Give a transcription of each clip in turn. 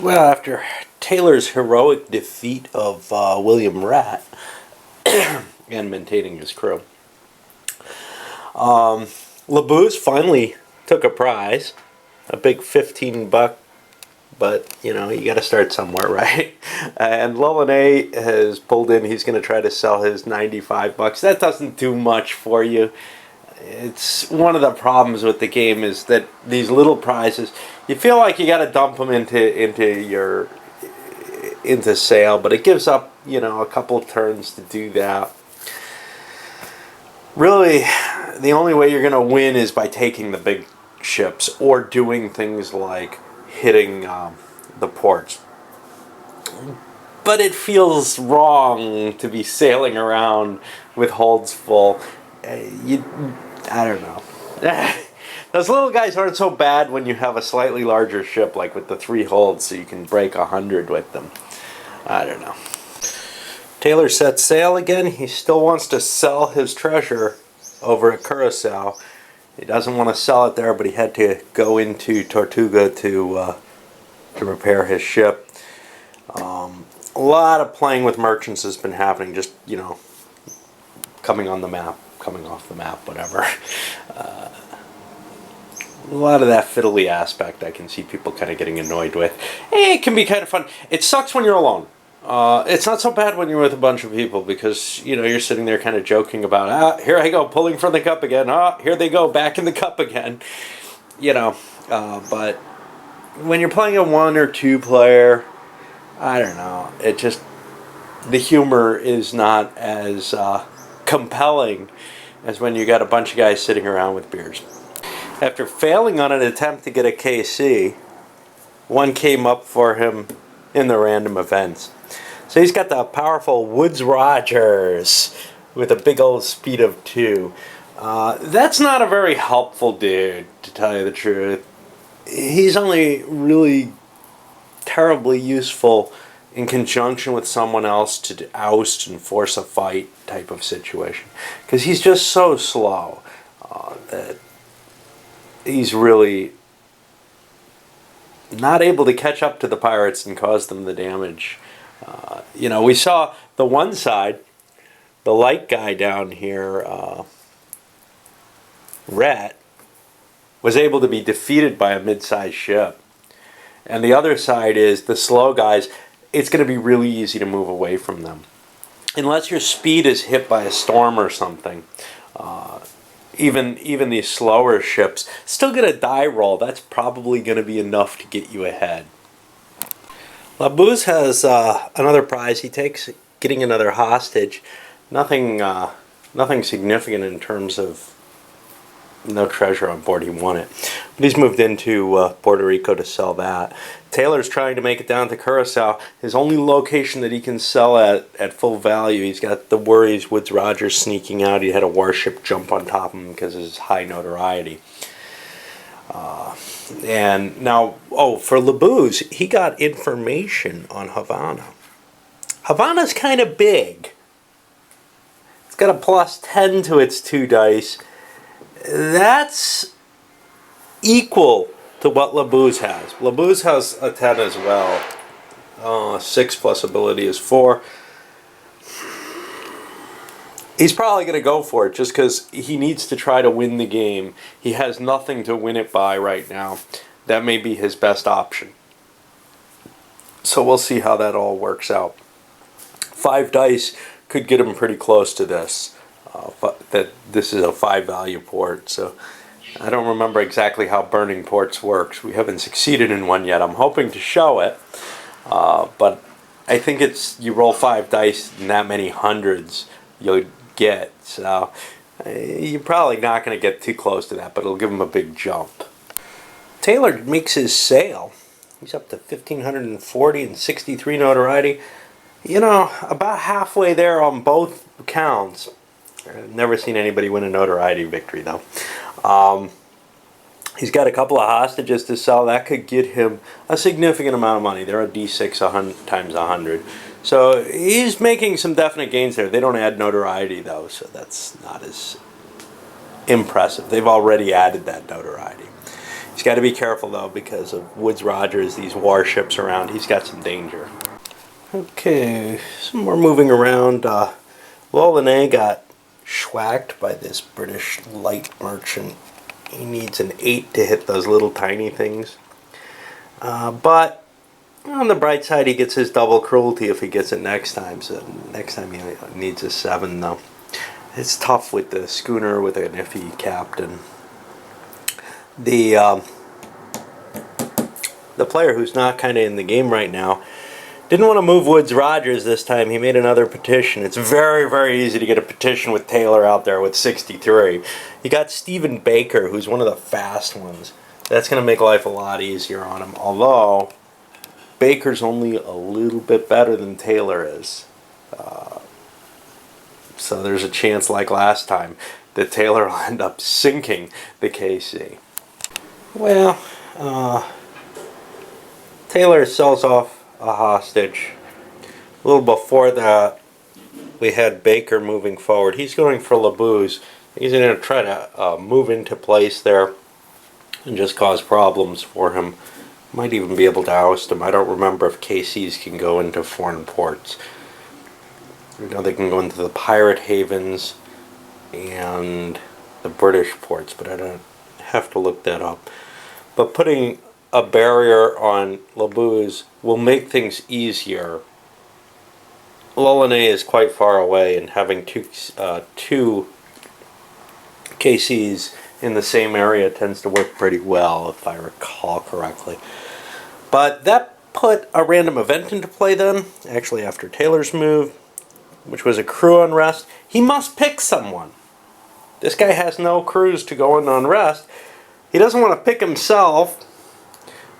Well, after Taylor's heroic defeat of William Ratt and maintaining his crew, LeBoo's finally took a prize, a big $15, but you know, you got to start somewhere, right? And Lollinet has pulled in. He's going to try to sell his $95. That doesn't do much for you. It's one of the problems with the game is that these little prizes, you feel like you got to dump them into sale, but it gives up, you know, a couple of turns to do that. Really, the only way you're going to win is by taking the big ships or doing things like hitting the ports. But it feels wrong to be sailing around with holds full. I don't know. Those little guys aren't so bad when you have a slightly larger ship, like with the 3 holds, so you can break 100 with them. I don't know. Taylor sets sail again. He still wants to sell his treasure over at Curacao. He doesn't want to sell it there, but he had to go into Tortuga to repair his ship. A lot of playing with merchants has been happening, just, you know, coming on the map, coming off the map, whatever. A lot of that fiddly aspect I can see people kind of getting annoyed with. Hey, it can be kind of fun. It sucks when you're alone. It's not so bad when you're with a bunch of people because, you know, you're sitting there kind of joking about, here I go, pulling from the cup again. Here they go, back in the cup again. You know, but when you're playing a 1 or 2 player, I don't know. It just, the humor is not as compelling as when you got a bunch of guys sitting around with beers. After failing on an attempt to get a KC, one came up for him in the random events. So he's got the powerful Woodes Rogers with a big old speed of 2. That's not a very helpful dude, to tell you the truth. He's only really terribly useful in conjunction with someone else to oust and force a fight type of situation. Because he's just so slow that he's really not able to catch up to the pirates and cause them the damage. You know, we saw the one side, the light guy down here, Rhett, was able to be defeated by a mid-sized ship. And the other side is the slow guys. It's going to be really easy to move away from them. Unless your speed is hit by a storm or something. Even these slower ships still get a die roll. That's probably going to be enough to get you ahead. LeBoo's has another prize he takes, getting another hostage. Nothing significant in terms of no treasure on board. He won it. But he's moved into Puerto Rico to sell that. Taylor's trying to make it down to Curacao. His only location that he can sell at full value. He's got the worries Woodes Rogers sneaking out. He had a warship jump on top of him because of his high notoriety. And now, for LeBoo's, he got information on Havana. Havana's kind of big. It's got a +10 to its 2 dice. That's equal to what LeBoo's has. LeBoo's has a 10 as well. 6 plus ability is 4. He's probably going to go for it just because he needs to try to win the game. He has nothing to win it by right now. That may be his best option. So we'll see how that all works out. 5 dice could get him pretty close to this. That this is a 5 value port. So I don't remember exactly how burning ports works. We haven't succeeded in one yet. I'm hoping to show it. But I think it's you roll 5 dice and that many hundreds you'll get. So you're probably not going to get too close to that, but it'll give him a big jump. Taylor makes his sale. He's up to 1,540 and 63 notoriety. You know, about halfway there on both counts. I've never seen anybody win a notoriety victory, though. He's got a couple of hostages to sell. That could get him a significant amount of money. They're a D6 times 100. So he's making some definite gains there. They don't add notoriety, though, so that's not as impressive. They've already added that notoriety. He's got to be careful though because of Woods Rogers, these warships around. He's got some danger. Okay, some more moving around. Lolene got schwacked by this British light merchant. He needs an 8 to hit those little tiny things. But on the bright side, he gets his double cruelty if he gets it next time. So next time he needs a 7 though. It's tough with the schooner with an iffy captain. The player who's not kind of in the game right now didn't want to move Woods Rogers this time. He made another petition. It's very, very easy to get a petition with Taylor out there with 63. He got Stephen Baker, who's one of the fast ones. That's going to make life a lot easier on him. Although, Baker's only a little bit better than Taylor is. So there's a chance, like last time, that Taylor will end up sinking the KC. Well, Taylor sells off a hostage. A little before that, we had Baker moving forward. He's going for Labuse. He's going to try to move into place there and just cause problems for him. Might even be able to oust him. I don't remember if KCs can go into foreign ports. I know they can go into the pirate havens and the British ports, but I don't have to look that up. But putting a barrier on Labuse will make things easier. Lolene is quite far away, and having two KCs in the same area tends to work pretty well, if I recall correctly. But that put a random event into play then, actually after Taylor's move, which was a crew unrest. He must pick someone. This guy has no crews to go in unrest. He doesn't want to pick himself.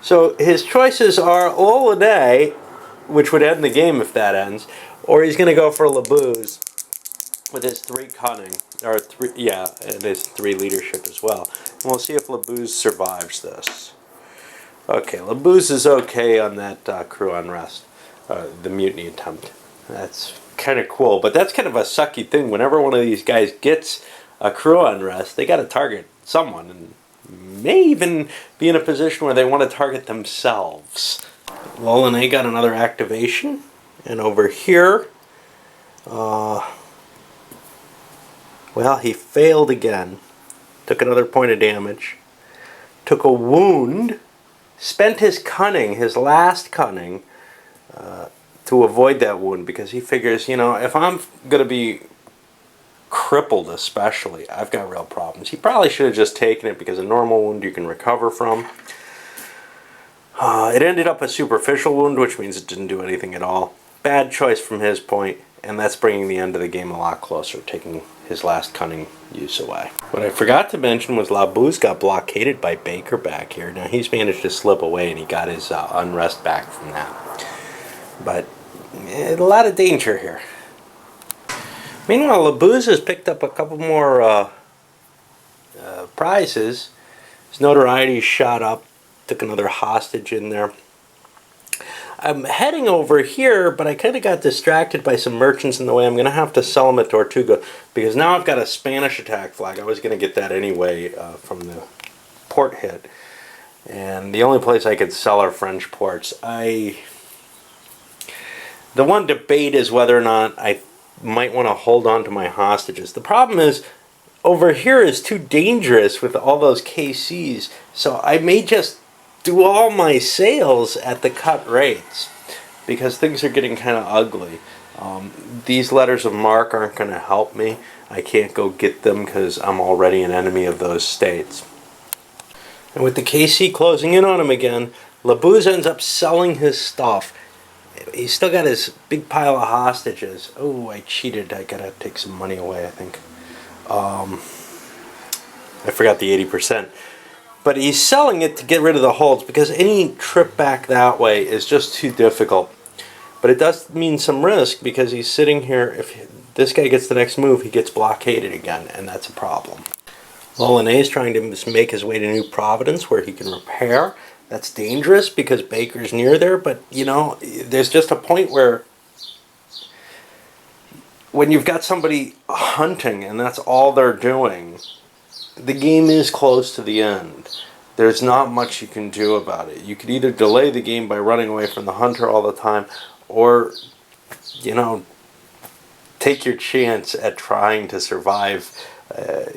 So his choices are Lolene, which would end the game if that ends, or he's going to go for Labuse with his 3 cunning, or 3, yeah, and his 3 leadership as well. And we'll see if Labuse survives this. Okay, Labuse is okay on that crew unrest, the mutiny attempt. That's kind of cool, but that's kind of a sucky thing. Whenever one of these guys gets a crew unrest, they got to target someone, and may even be in a position where they want to target themselves. Lolene got another activation, and over here, well, he failed again. Took another point of damage. Took a wound. Spent his cunning, his last cunning, to avoid that wound, because he figures, you know, if I'm going to be crippled especially, I've got real problems. He probably should have just taken it, because a normal wound you can recover from. It ended up a superficial wound, which means it didn't do anything at all. Bad choice from his point, and that's bringing the end of the game a lot closer, taking his last cunning use away. What I forgot to mention was Labuse got blockaded by Baker back here. Now he's managed to slip away, and he got his unrest back from that. But a lot of danger here. Meanwhile, Labuse has picked up a couple more prizes. His notoriety shot up. Took another hostage in there. I'm heading over here, but I kind of got distracted by some merchants in the way. I'm going to have to sell them at Tortuga, because now I've got a Spanish attack flag. I was going to get that anyway from the port hit. And the only place I could sell are French ports. The one debate is whether or not I might want to hold on to my hostages. The problem is, over here is too dangerous with all those KCs, so I may just do all my sales at the cut rates, because things are getting kind of ugly. These letters of marque aren't going to help me. I can't go get them because I'm already an enemy of those states. And with the KC closing in on him again, Labuse ends up selling his stuff. He's still got his big pile of hostages. Oh, I cheated. I gotta take some money away, I think. I forgot the 80%. But he's selling it to get rid of the holds, because any trip back that way is just too difficult. But it does mean some risk, because he's sitting here. If this guy gets the next move, he gets blockaded again, and that's a problem. Lolene is trying to make his way to New Providence, where he can repair. That's dangerous because Baker's near there, but you know, there's just a point where when you've got somebody hunting and that's all they're doing, the game is close to the end. there's not much you can do about it. You could either delay the game by running away from the hunter all the time, or, you know, take your chance at trying to survive.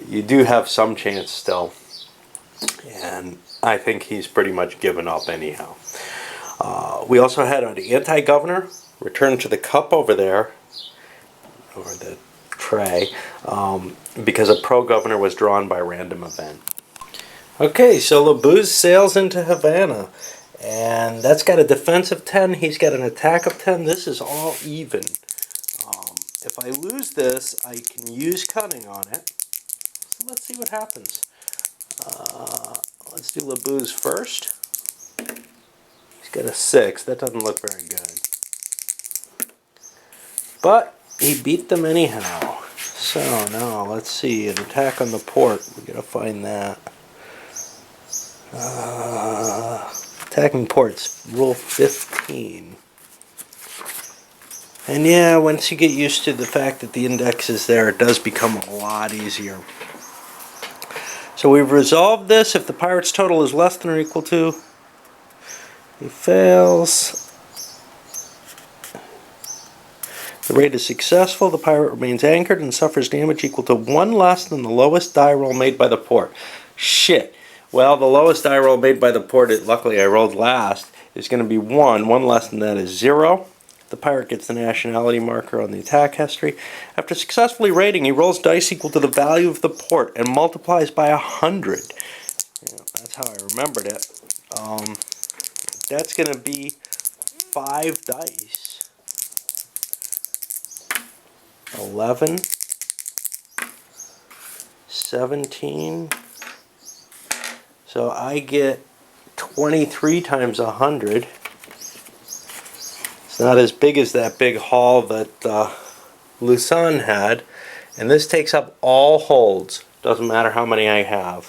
You do have some chance still, and I think he's pretty much given up anyhow. We also had an anti-governor return to the cup over there, or the tray, because a pro-governor was drawn by random event. Okay, so Labuz sails into Havana, and that's got a defense of 10, he's got an attack of 10. This is all even. If I lose this, I can use cunning on it. So let's see what happens. Let's do Labuz first. He's got a 6. That doesn't look very good. But he beat them anyhow. So now let's see, an attack on the port. We gotta find that. Attacking ports, rule 15. And yeah, once you get used to the fact that the index is there, it does become a lot easier. So we've resolved this. If the pirate's total is less than or equal to, he fails. The raid is successful. The pirate remains anchored and suffers damage equal to 1 less than the lowest die roll made by the port. Shit. Well, the lowest die roll made by the port, luckily I rolled last, is going to be 1. 1 less than that is 0. The pirate gets the nationality marker on the attack history. After successfully raiding, he rolls dice equal to the value of the port and multiplies by 100. Yeah, that's how I remembered it. That's going to be 5 dice. 11, 17. So I get 23 times 100. It's not as big as that big haul that Luzon had. And this takes up all holds. Doesn't matter how many I have.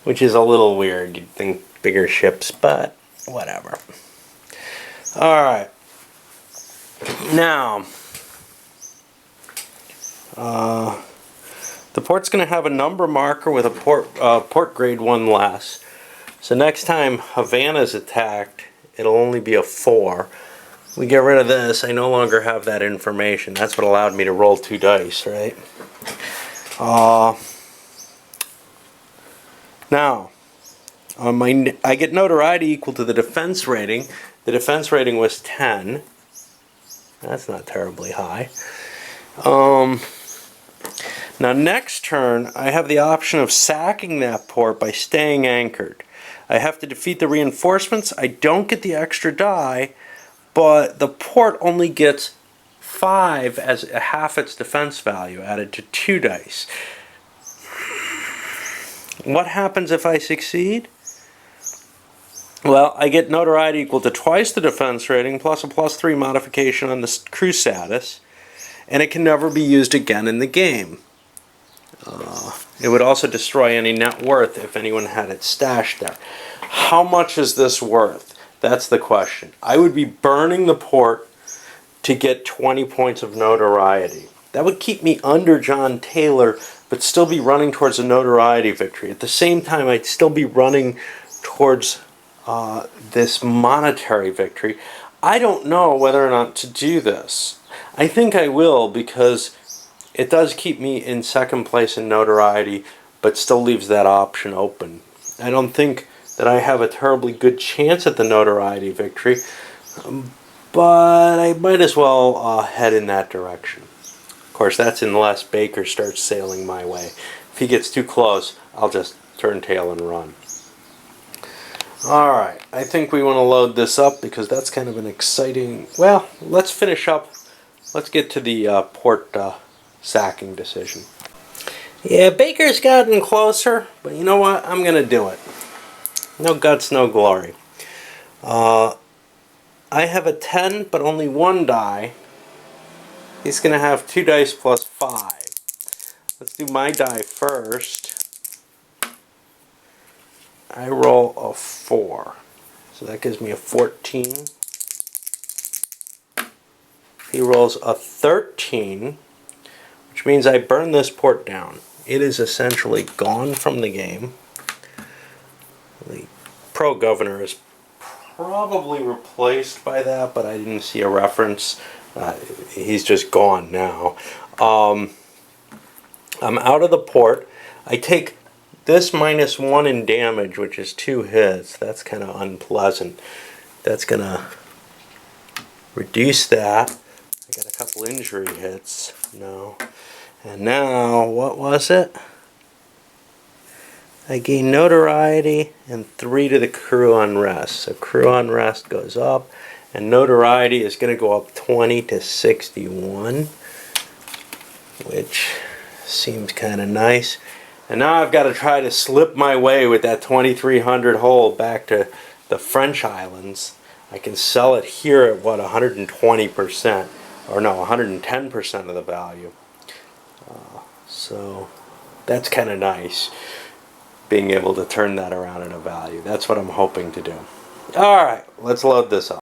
Which is a little weird. You'd think bigger ships, but whatever. Alright. Now, the port's going to have a number marker with a port grade 1 less. So next time Havana's attacked, it'll only be a 4. We get rid of this, I no longer have that information. That's what allowed me to roll 2 dice, right? Now, I get notoriety equal to the defense rating. The defense rating was 10. That's not terribly high. Now next turn, I have the option of sacking that port by staying anchored. I have to defeat the reinforcements. I don't get the extra die, but the port only gets 5 as half its defense value added to 2 dice. What happens if I succeed? Well, I get notoriety equal to twice the defense rating plus a +3 modification on the crew status, and it can never be used again in the game. It would also destroy any net worth if anyone had it stashed there. How much is this worth? That's the question. I would be burning the port to get 20 points of notoriety. That would keep me under John Taylor, but still be running towards a notoriety victory. At the same time, I'd still be running towards this monetary victory. I don't know whether or not to do this. I think I will, because it does keep me in second place in notoriety, but still leaves that option open. I don't think that I have a terribly good chance at the notoriety victory, but I might as well head in that direction. Of course, that's unless Baker starts sailing my way. If he gets too close, I'll just turn tail and run. Alright, I think we want to load this up because that's kind of an exciting... Well, let's finish up. Let's get to the port sacking decision. Yeah, Baker's gotten closer, but you know what? I'm going to do it. No guts, no glory. I have a 10, but only 1 die. He's going to have 2 dice plus 5. Let's do my die first. I roll a 4. So that gives me a 14. He rolls a 13, which means I burn this port down. it is essentially gone from the game. The Pro Governor is probably replaced by that, but I didn't see a reference. He's just gone now. I'm out of the port. I take this -1 in damage, which is 2 hits. That's kind of unpleasant. That's going to reduce that. I got a couple injury hits. No. And now, what was it? I gain notoriety and 3 to the crew unrest. So crew unrest goes up, and notoriety is going to go up 20 to 61, which seems kind of nice. And now I've got to try to slip my way with that 2300 hull back to the French Islands. I can sell it here at what, 120%, or no, 110% of the value. So that's kind of nice, being able to turn that around in a value. That's what I'm hoping to do. Alright, let's load this up.